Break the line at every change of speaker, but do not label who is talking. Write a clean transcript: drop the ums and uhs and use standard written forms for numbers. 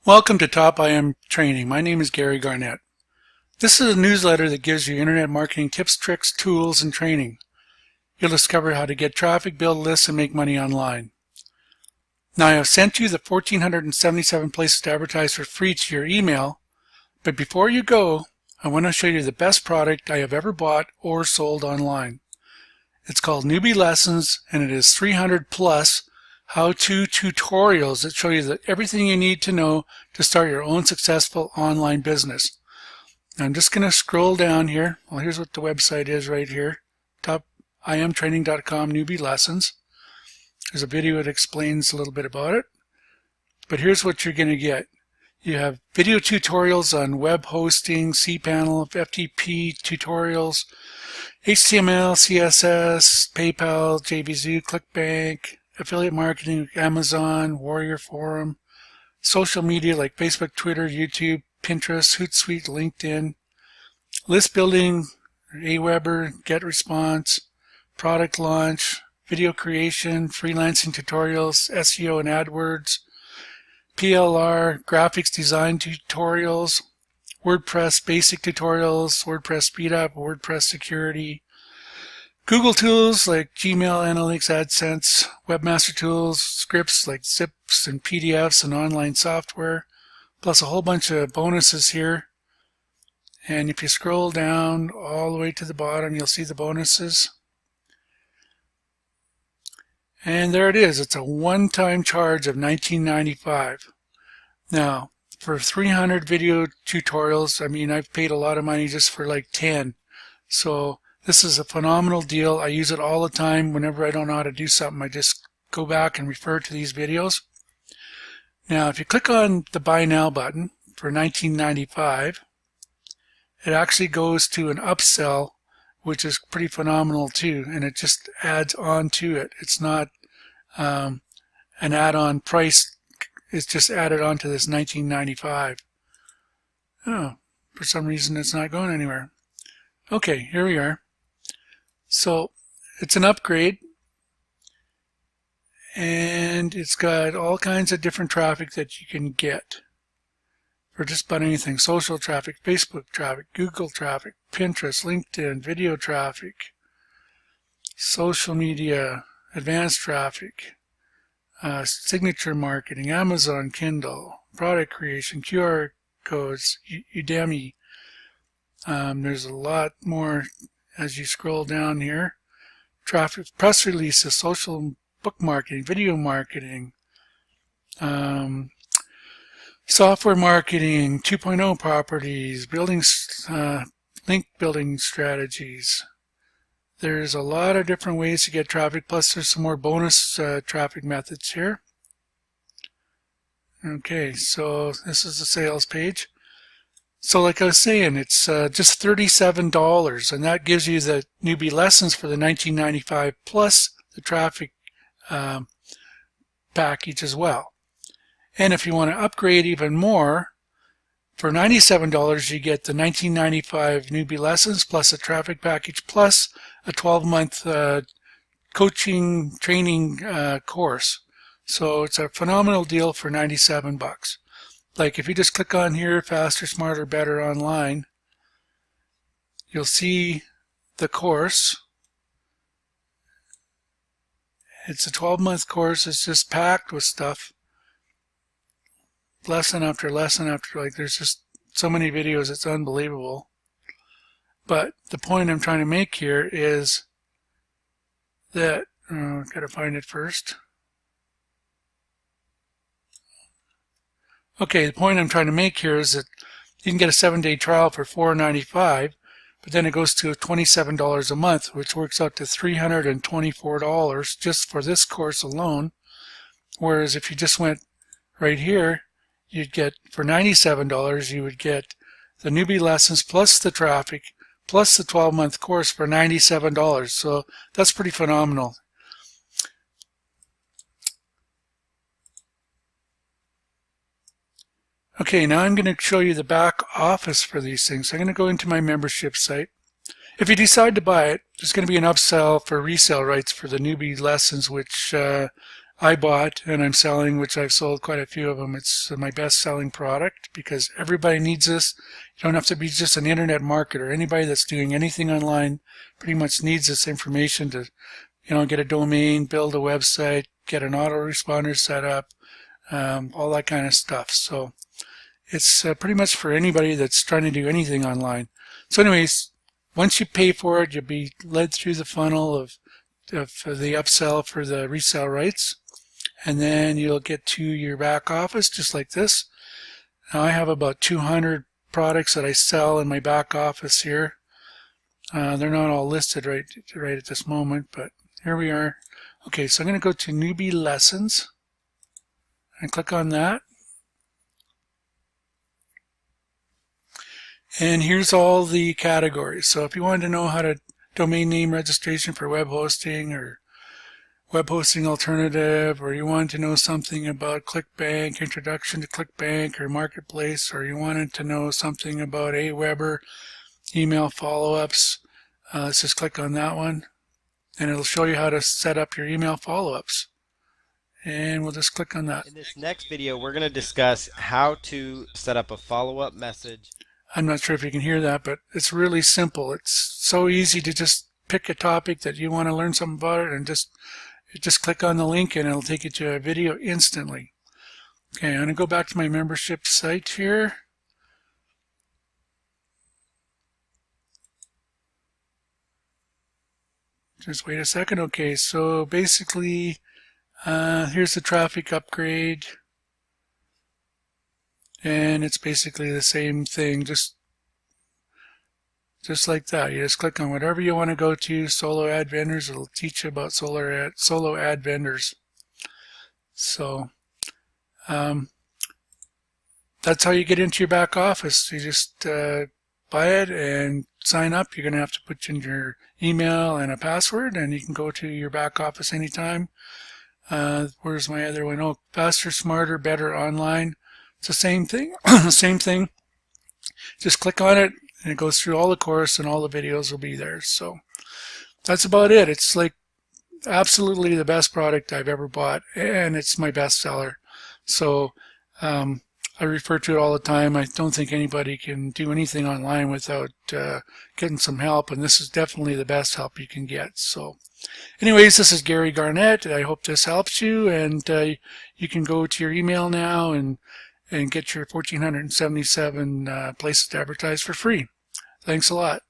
Welcome to Top IM Training. My name is Gary Garnett. This is a newsletter that gives you internet marketing tips, tricks, tools, and training. You'll discover how to get traffic, build lists, and make money online. Now, I have sent you the 1,477 places to advertise for free to your email, but before you go, I want to show you the best product I have ever bought or sold online. It's called Newbie Lessons, and it is 300 plus how-to tutorials that show you everything you need to know to start your own successful online business. Now I'm just going to scroll down here. Well, here's what the website is right here. topimtraining.com Newbie Lessons. There's a video that explains a little bit about it. But here's what you're going to get. You have video tutorials on web hosting, cPanel, FTP tutorials, HTML, CSS, PayPal, JVZoo, ClickBank, affiliate marketing, Amazon, Warrior Forum, social media like Facebook, Twitter, YouTube, Pinterest, Hootsuite, LinkedIn, list building, Aweber, GetResponse, product launch, video creation, freelancing tutorials, SEO and AdWords, PLR, graphics design tutorials, WordPress basic tutorials, WordPress speedup, WordPress security, Google tools like Gmail, Analytics, AdSense, Webmaster Tools, scripts like zips and PDFs and online software, plus a whole bunch of bonuses here. And if you scroll down all the way to the bottom, you'll see the bonuses. And there it is. It's a one-time charge of $19.95. Now, for 300 video tutorials, I mean, I've paid a lot of money just for like 10. So this is a phenomenal deal. I use it all the time. Whenever I don't know how to do something, I just go back and refer to these videos. Now, if you click on the Buy Now button for $19.95, it actually goes to an upsell, which is pretty phenomenal too, and it just adds on to it. It's not an add-on price. It's just added on to this $19.95. Oh, for some reason it's not going anywhere. Okay, here we are. So it's an upgrade, and it's got all kinds of different traffic that you can get for just about anything. Social traffic, Facebook traffic, Google traffic, Pinterest, LinkedIn, video traffic, social media, advanced traffic, signature marketing, Amazon, Kindle, product creation, QR codes, Udemy. There's a lot more as you scroll down here. Traffic, press releases, social book marketing, video marketing, software marketing, 2.0 properties, building, link building strategies. There's a lot of different ways to get traffic, plus there's some more bonus traffic methods here. Okay, so this is the sales page. So like I was saying, it's just $37, and that gives you the newbie lessons for the $19.95 plus the traffic package as well. And if you want to upgrade even more, for $97 you get the $19.95 newbie lessons plus a traffic package plus a 12-month coaching training course. So it's a phenomenal deal for $97. Like if you just click on here, Faster, Smarter, Better Online, you'll see the course. It's a 12-month course. It's just packed with stuff. Lesson after lesson after, like there's just so many videos, it's unbelievable. But the point I'm trying to make here is that, gotta find it first. Okay, the point I'm trying to make here is that you can get a 7-day trial for $4.95, but then it goes to $27 a month, which works out to $324 just for this course alone. Whereas if you just went right here, you'd get, for $97, you would get the newbie lessons plus the traffic plus the 12-month course for $97. So that's pretty phenomenal. Okay, now I'm going to show you the back office for these things. I'm going to go into my membership site. If you decide to buy it, there's going to be an upsell for resale rights for the newbie lessons, which I bought and I'm selling, which I've sold quite a few of them. It's my best selling product because everybody needs this. You don't have to be just an internet marketer. Anybody that's doing anything online pretty much needs this information to, get a domain, build a website, get an autoresponder set up, all that kind of stuff. So it's pretty much for anybody that's trying to do anything online. So anyways, once you pay for it, you'll be led through the funnel of the upsell for the resale rights, and then you'll get to your back office just like this. Now I have about 200 products that I sell in my back office here. They're not all listed right at this moment, but here we are. Okay, so I'm going to go to Newbie Lessons and click on that. And here's all the categories. So if you wanted to know how to domain name registration for web hosting or web hosting alternative, or you wanted to know something about ClickBank, introduction to ClickBank or Marketplace, or you wanted to know something about Aweber, email follow-ups, let's just click on that one and it'll show you how to set up your email follow-ups. And we'll just click on that.
In this next video, we're going to discuss how to set up a follow-up message.
I'm not sure if you can hear that, but it's really simple. It's so easy to just pick a topic that you want to learn something about it and just click on the link and it'll take you to a video instantly. Okay, I'm going to go back to my membership site here. Just wait a second. Okay, so basically here's the traffic upgrade. And it's basically the same thing, just like that. You just click on whatever you want to go to. Solo ad vendors, it'll teach you about solo ad vendors. So that's how you get into your back office. You just buy it and sign up. You're going to have to put in your email and a password, and you can go to your back office anytime. Where's my other one? Oh, faster, smarter, better online. It's the same thing. Same thing. Just click on it and it goes through all the course and all the videos will be there. So that's about it. It's like absolutely the best product I've ever bought, and it's my best seller. So I refer to it all the time. I don't think anybody can do anything online without getting some help, and this is definitely the best help you can get. So anyways, this is Gary Garnett. I hope this helps you, and you can go to your email now and get your 1477 places to advertise for free. Thanks a lot.